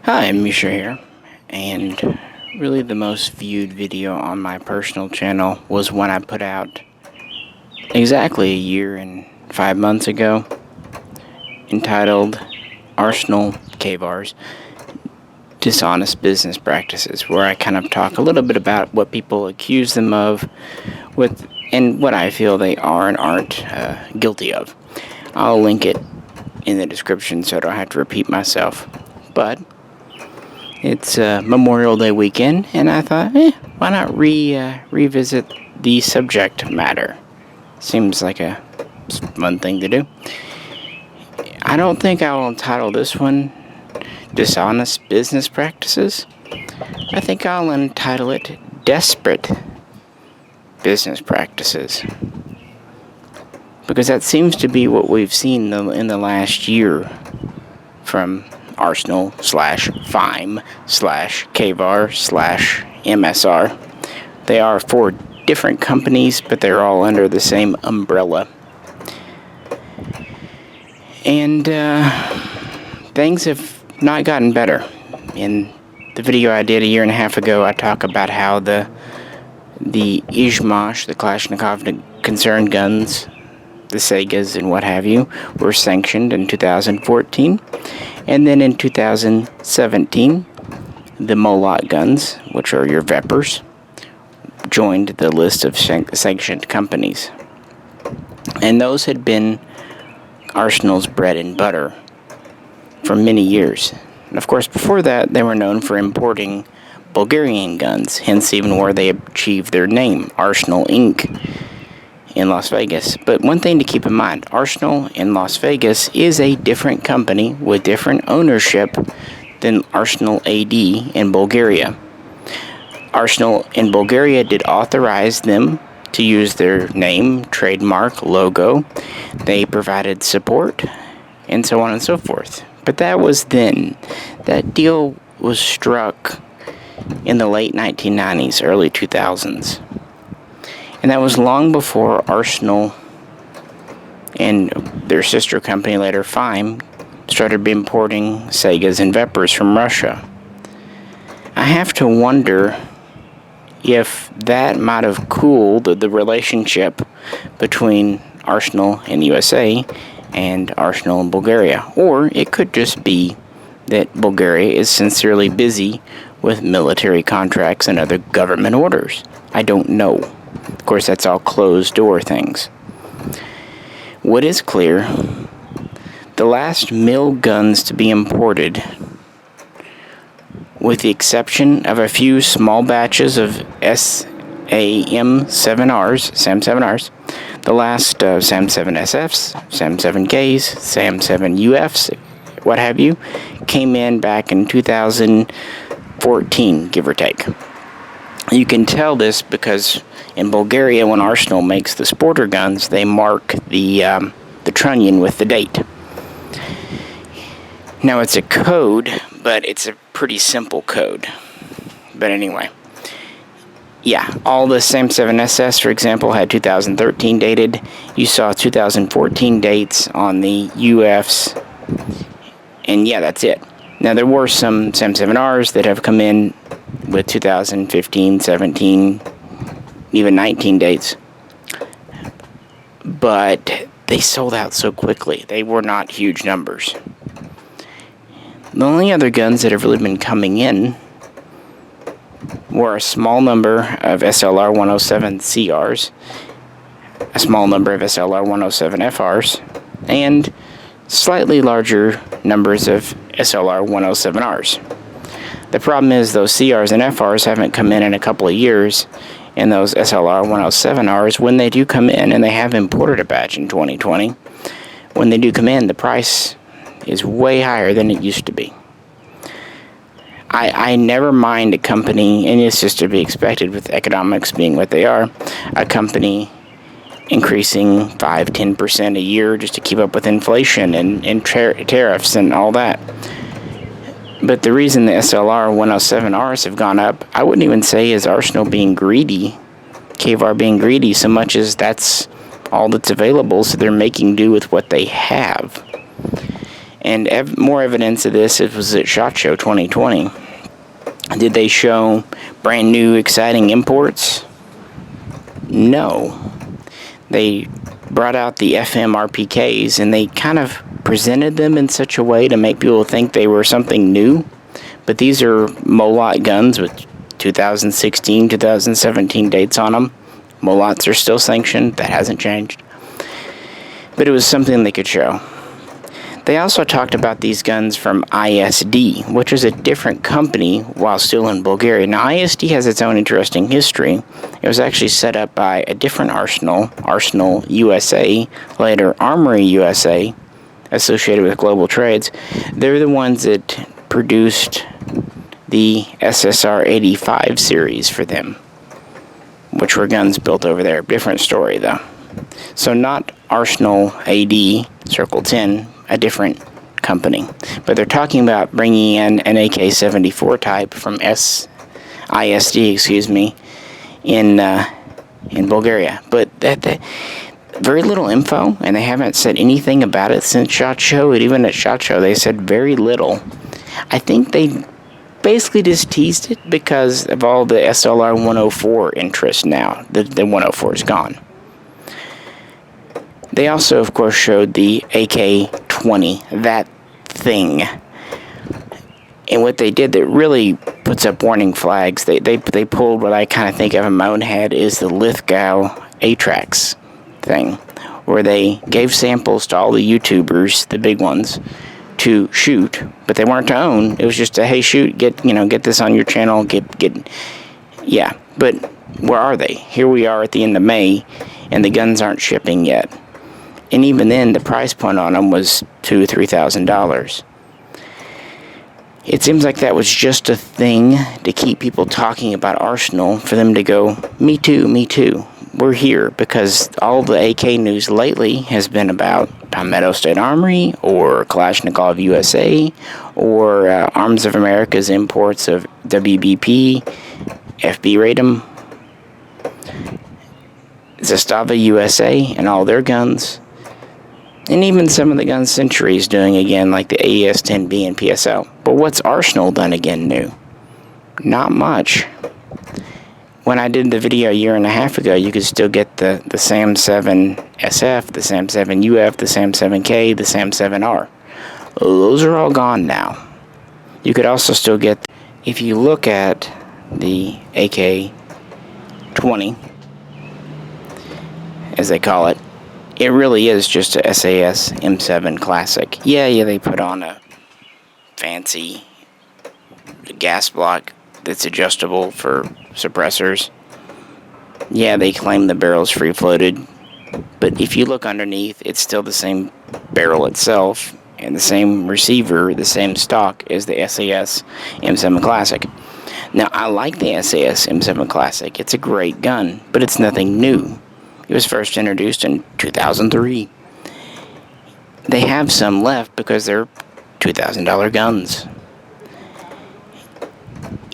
Hi, I'm Misha here, and really the most viewed video on my personal channel was one I put out exactly a year and 5 months ago, entitled Arsenal K-Var's Dishonest Business Practices, where I kind of talk a little bit about what people accuse them of and what I feel they are and aren't guilty of. I'll link it in the description so I don't have to repeat myself, but it's Memorial Day weekend, and I thought, why not revisit the subject matter? Seems like a fun thing to do. I don't think I will entitle this one Dishonest Business Practices. I think I'll entitle it Desperate Business Practices. Because that seems to be what we've seen in the last year from Arsenal / FIME / K-Var / MSR. They are four different companies, but they're all under the same umbrella. And things have not gotten better. In the video I did a year and a half ago, I talk about how the Izhmash, the Kalashnikov concerned guns, the Segas and what have you, were sanctioned in 2014. And then in 2017, the Molot guns, which are your Vepers, joined the list of sanctioned companies. And those had been Arsenal's bread and butter for many years. And of course, before that, they were known for importing Bulgarian guns, hence even where they achieved their name, Arsenal Inc., in Las Vegas. But one thing to keep in mind, Arsenal in Las Vegas is a different company with different ownership than Arsenal AD in Bulgaria. Arsenal in Bulgaria did authorize them to use their name, trademark, logo. They provided support, and so on and so forth. But that was then. That deal was struck in the late 1990s, early 2000s. And that was long before Arsenal and their sister company later, FIME, started importing Segas and Vepers from Russia. I have to wonder if that might have cooled the relationship between Arsenal in USA and Arsenal in Bulgaria. Or it could just be that Bulgaria is sincerely busy with military contracts and other government orders. I don't know. Of course, that's all closed-door things. What is clear, the last mill guns to be imported, with the exception of a few small batches of SAM7Rs, the last SAM7SFs, SAM7Ks, SAM7UFs, what have you, came in back in 2014, give or take. You can tell this because in Bulgaria, when Arsenal makes the sporter guns, they mark the trunnion with the date. Now, it's a code, but it's a pretty simple code. But anyway, yeah, all the SAM7SS, for example, had 2013 dated. You saw 2014 dates on the UFs, and yeah, that's it. Now, there were some SAM7Rs that have come in with 2015, 17, even 19 dates. But they sold out so quickly. They were not huge numbers. The only other guns that have really been coming in were a small number of SLR 107 CRs, a small number of SLR 107 FRs, and slightly larger numbers of SLR 107Rs. The problem is those CRs and FRs haven't come in a couple of years, and those SLR 107Rs, when they do come in, and they have imported a batch in 2020, when they do come in, the price is way higher than it used to be. I never mind a company, and it's just to be expected with economics being what they are, a company increasing 5-10% a year just to keep up with inflation and tariffs and all that. But the reason the SLR 107Rs have gone up, I wouldn't even say is Arsenal being greedy, K-Var being greedy, so much as that's all that's available, so they're making do with what they have. And more evidence of this, it was at SHOT Show 2020. Did they show brand new exciting imports? No. They brought out the FM RPKs, and they kind of presented them in such a way to make people think they were something new. But these are Molot guns with 2016, 2017 dates on them. Molots are still sanctioned. That hasn't changed. But it was something they could show. They also talked about these guns from ISD, which is a different company while still in Bulgaria. Now, ISD has its own interesting history. It was actually set up by a different arsenal, Arsenal USA, later Armory USA, associated with Global Trades. They're the ones that produced the SSR 85 series for them, which were guns built over there. Different story, though. So not Arsenal AD, Circle 10, a different company. But they're talking about bringing in an AK-74 type from ISD, in Bulgaria. But that very little info, and they haven't said anything about it since SHOT Show. And even at SHOT Show, they said very little. I think they basically just teased it because of all the SLR 104 interest now. The 104 is gone. They also, of course, showed the AK-20, that thing. And what they did that really puts up warning flags, they pulled what I kind of think of in my own head is the Lithgow ATRAX thing, where they gave samples to all the YouTubers, the big ones, to shoot, but they weren't to own. It was just a, hey, shoot, get this on your channel, yeah. But where are they? Here we are at the end of May, and the guns aren't shipping yet. And even then, the price point on them was $2,000 or $3,000. It seems like that was just a thing to keep people talking about Arsenal, for them to go, me too, me too. We're here, because all the AK news lately has been about Palmetto State Armory, or Kalashnikov USA, or Arms of America's imports of WBP, FB Ratum, Zastava USA, and all their guns. And even some of the guns Century's doing again, like the AES-10B and PSL. But what's Arsenal done again new? Not much. When I did the video a year and a half ago, you could still get the SAM-7 SF, the SAM-7 UF, the SAM-7K, the SAM-7R. Those are all gone now. You could also still get, if you look at the AK-20, as they call it, it really is just a SAS M7 Classic. Yeah, they put on a fancy gas block that's adjustable for suppressors. Yeah, they claim the barrel's free-floated, but if you look underneath, it's still the same barrel itself, and the same receiver, the same stock as the SAS M7 Classic. Now, I like the SAS M7 Classic. It's a great gun, but it's nothing new. It was first introduced in 2003. They have some left because they're $2,000 guns.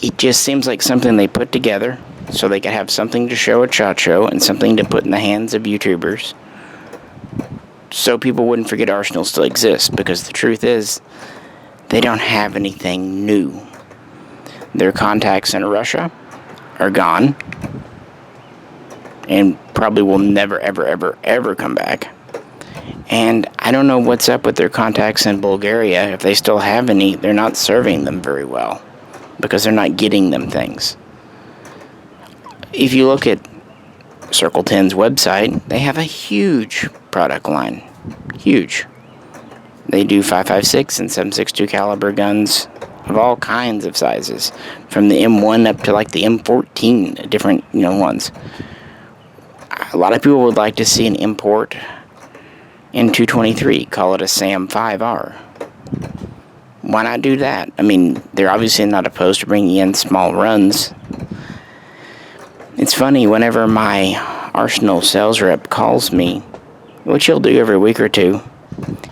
It just seems like something they put together so they could have something to show at SHOT Show and something to put in the hands of YouTubers, so people wouldn't forget Arsenal still exists, because the truth is, they don't have anything new. Their contacts in Russia are gone, and probably will never, ever, ever, ever come back. And I don't know what's up with their contacts in Bulgaria. If they still have any, they're not serving them very well, because they're not getting them things. If you look at Circle 10's website, they have a huge product line. Huge. They do 5.56 and 7.62 caliber guns of all kinds of sizes, from the M1 up to like the M14, different ones. A lot of people would like to see an import in 223, call it a SAM 5R. Why not do that? I mean, they're obviously not opposed to bringing in small runs. It's funny, whenever my Arsenal sales rep calls me, which he'll do every week or two,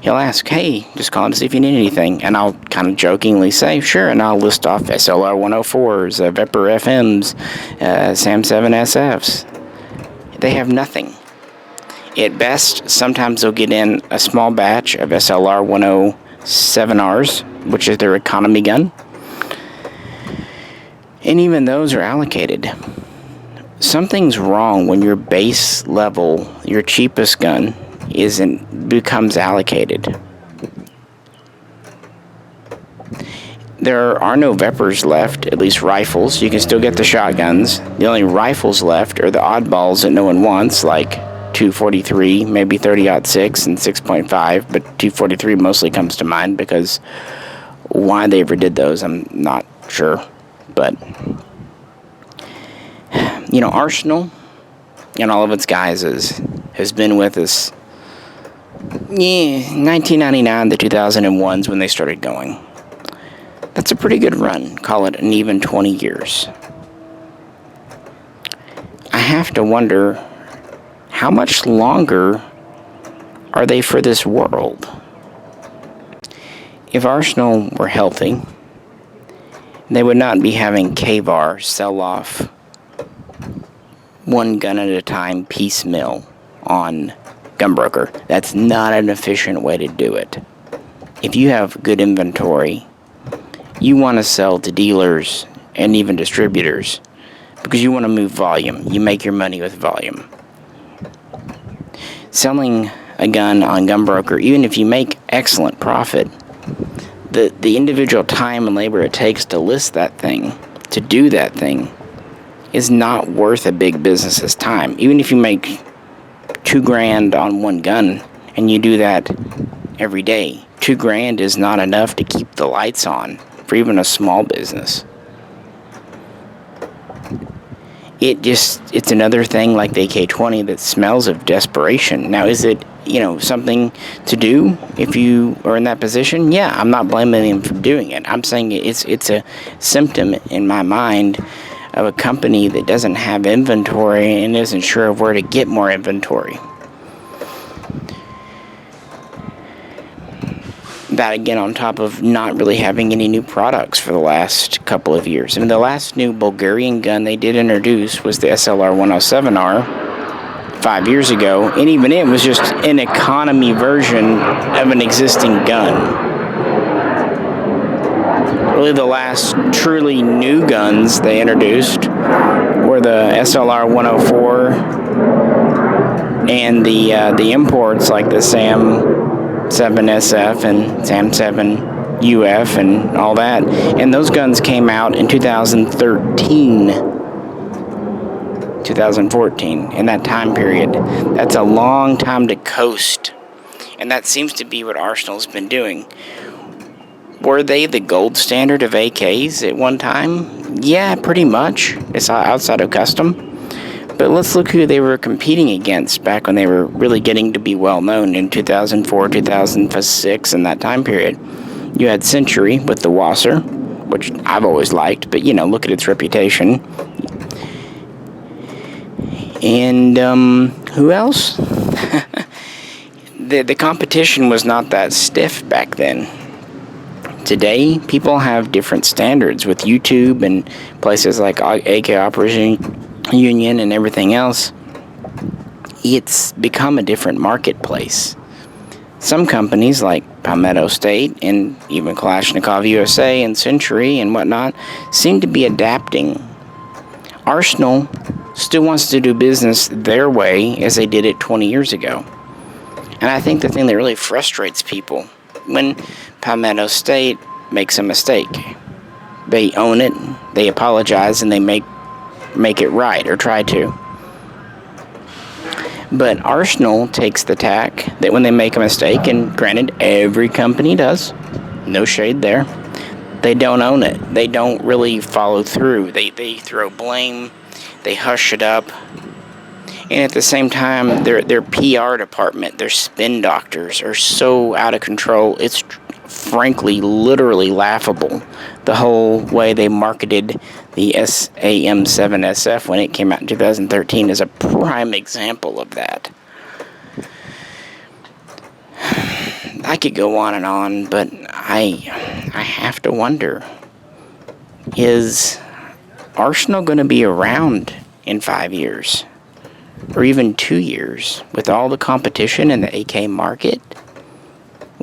he'll ask, hey, just calling to see if you need anything. And I'll kind of jokingly say, sure, and I'll list off SLR 104s, Vepr FMs, SAM-7 SFs. They have nothing. At best, sometimes they'll get in a small batch of SLR 7Rs, which is their economy gun. And even those are allocated. Something's wrong when your base level, your cheapest gun, becomes allocated. There are no Veprs left, at least rifles. You can still get the shotguns. The only rifles left are the oddballs that no one wants, like 243, maybe 30-06 and 6.5, but 243 mostly comes to mind because why they ever did those, I'm not sure. But, Arsenal and all of its guises has been with us, 1999 to 2001's when they started going. That's a pretty good run. Call it an even 20 years. I have to wonder, how much longer are they for this world? If Arsenal were healthy, they would not be having K-Var sell off one gun at a time piecemeal on Gunbroker. That's not an efficient way to do it. If you have good inventory, you want to sell to dealers and even distributors because you want to move volume. You make your money with volume. Selling a gun on Gunbroker, even if you make excellent profit, the individual time and labor it takes to list that thing, to do that thing, is not worth a big business's time. Even if you make $2,000 on one gun and you do that every day, $2,000 is not enough to keep the lights on for even a small business. It's another thing like the AK-20 that smells of desperation. Now, is it, something to do if you are in that position? Yeah, I'm not blaming him for doing it. I'm saying it's a symptom in my mind of a company that doesn't have inventory and isn't sure of where to get more inventory. That again on top of not really having any new products for the last couple of years. I mean, the last new Bulgarian gun they did introduce was the SLR 107R 5 years ago, and even it was just an economy version of an existing gun. Really the last truly new guns they introduced were the SLR 104 and the imports like the SAM 7SF and SAM 7 UF and all that. And those guns came out in 2013, 2014, in that time period. That's a long time to coast. And that seems to be what Arsenal's been doing. Were they the gold standard of AKs at one time? Yeah, pretty much. It's outside of custom. But let's look who they were competing against back when they were really getting to be well known in 2004, 2006, and that time period. You had Century with the Wasser, which I've always liked, but look at its reputation. And who else? The competition was not that stiff back then. Today, people have different standards with YouTube and places like AK Operation Union and everything else. It's become a different marketplace. Some companies like Palmetto State and even Kalashnikov USA and Century and whatnot seem to be adapting. Arsenal still wants to do business their way as they did it 20 years ago. And I think the thing that really frustrates people when Palmetto State makes a mistake, they own it, they apologize, and they make it right, or try to. But Arsenal takes the tack that when they make a mistake, and granted, every company does, no shade there, they don't own it. They don't really follow through. They throw blame, they hush it up, and at the same time, their PR department, their spin doctors are so out of control, it's frankly, literally laughable. The whole way they marketed the SAM 7SF when it came out in 2013 is a prime example of that. I could go on and on, but I have to wonder, is Arsenal going to be around in 5 years? Or even 2 years with all the competition in the AK market?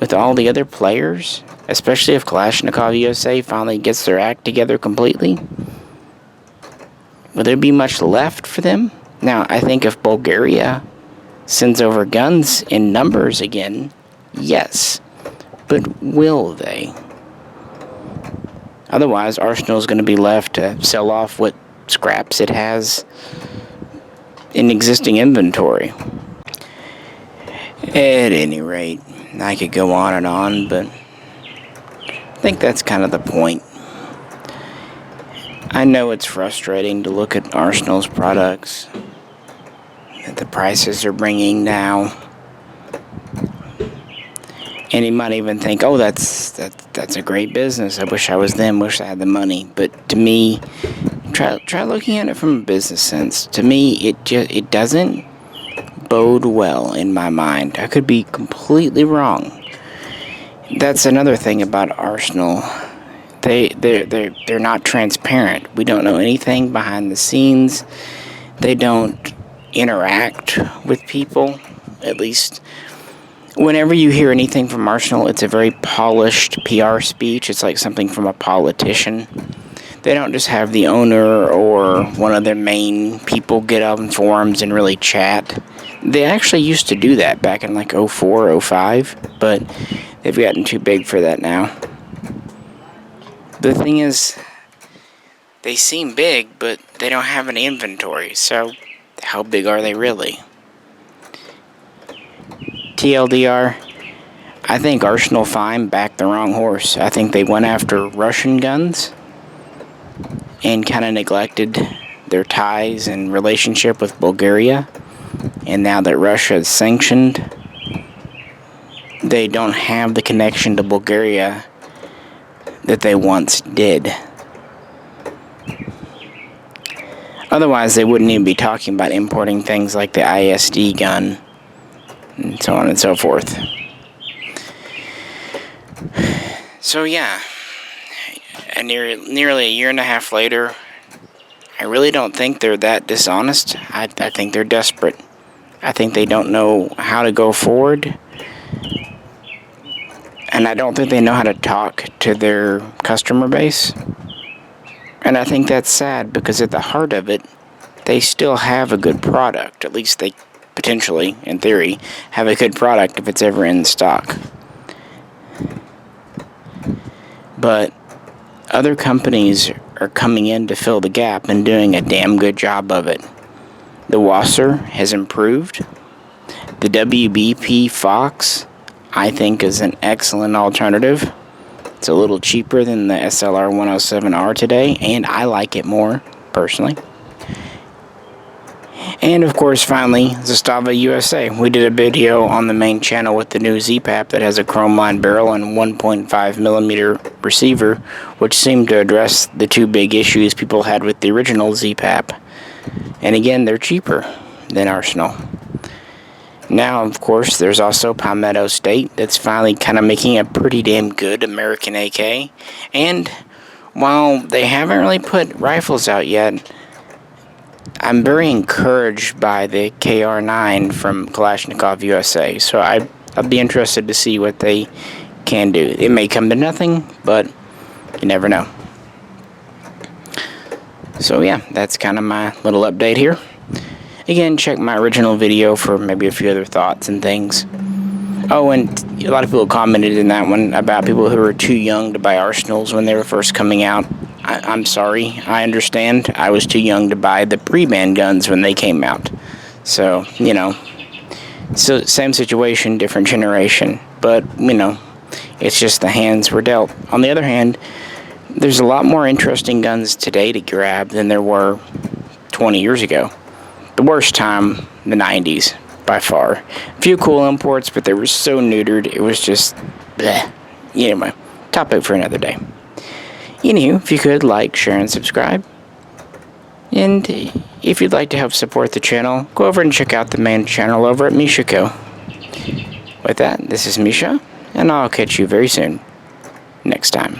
with all the other players, especially if Kalashnikov USA finally gets their act together completely? Will there be much left for them? Now, I think if Bulgaria sends over guns in numbers again, yes. But will they? Otherwise, Arsenal is going to be left to sell off what scraps it has in existing inventory. At any rate, I could go on, but I think that's kind of the point. I know it's frustrating to look at Arsenal's products that the prices are bringing now, and you might even think, "Oh, that's a great business. I wish I was them. Wish I had the money." But to me, try looking at it from a business sense. To me, it doesn't bode well in my mind. I could be completely wrong. That's another thing about Arsenal. They're not transparent. We don't know anything behind the scenes. They don't interact with people. At least whenever you hear anything from Arsenal, it's a very polished PR speech. It's like something from a politician. They don't just have the owner or one of their main people get up in forums and really chat. They actually used to do that back in like 04, 05, but they've gotten too big for that now. The thing is, they seem big, but they don't have an inventory, so how big are they really? TLDR, I think Arsenal Fine backed the wrong horse. I think they went after Russian guns and kind of neglected their ties and relationship with Bulgaria. And now that Russia is sanctioned, they don't have the connection to Bulgaria that they once did. Otherwise, they wouldn't even be talking about importing things like the ISD gun and so on and so forth. So yeah, nearly a year and a half later, I really don't think they're that dishonest. I think they're desperate. I think they don't know how to go forward. And I don't think they know how to talk to their customer base. And I think that's sad because at the heart of it, they still have a good product. At least they potentially, in theory, have a good product if it's ever in stock. But other companies are coming in to fill the gap and doing a damn good job of it. The Wasser has improved. The WBP Fox, I think, is an excellent alternative. It's a little cheaper than the SLR 107R today, and I like it more, personally. And, of course, finally, Zastava USA. We did a video on the main channel with the new Z-Pap that has a chrome line barrel and 1.5mm receiver, which seemed to address the two big issues people had with the original Z-Pap. And again, they're cheaper than Arsenal. Now, of course, there's also Palmetto State that's finally kind of making a pretty damn good American AK. And while they haven't really put rifles out yet, I'm very encouraged by the KR9 from Kalashnikov USA. So I'll be interested to see what they can do. It may come to nothing, but you never know. So yeah, that's kind of my little update here. Again, check my original video for maybe a few other thoughts and things. Oh, and a lot of people commented in that one about people who were too young to buy Arsenals when they were first coming out. I'm sorry, I understand. I was too young to buy the pre-ban guns when they came out. So, you know, so same situation, different generation. But, you know, it's just the hands were dealt. On the other hand, there's a lot more interesting guns today to grab than there were 20 years ago. The worst time, the 90s, by far. A few cool imports, but they were so neutered, it was just bleh. Anyway, topic for another day. Anywho, if you could like, share, and subscribe. And if you'd like to help support the channel, go over and check out the main channel over at Mishaco. With that, this is Misha, and I'll catch you very soon. Next time.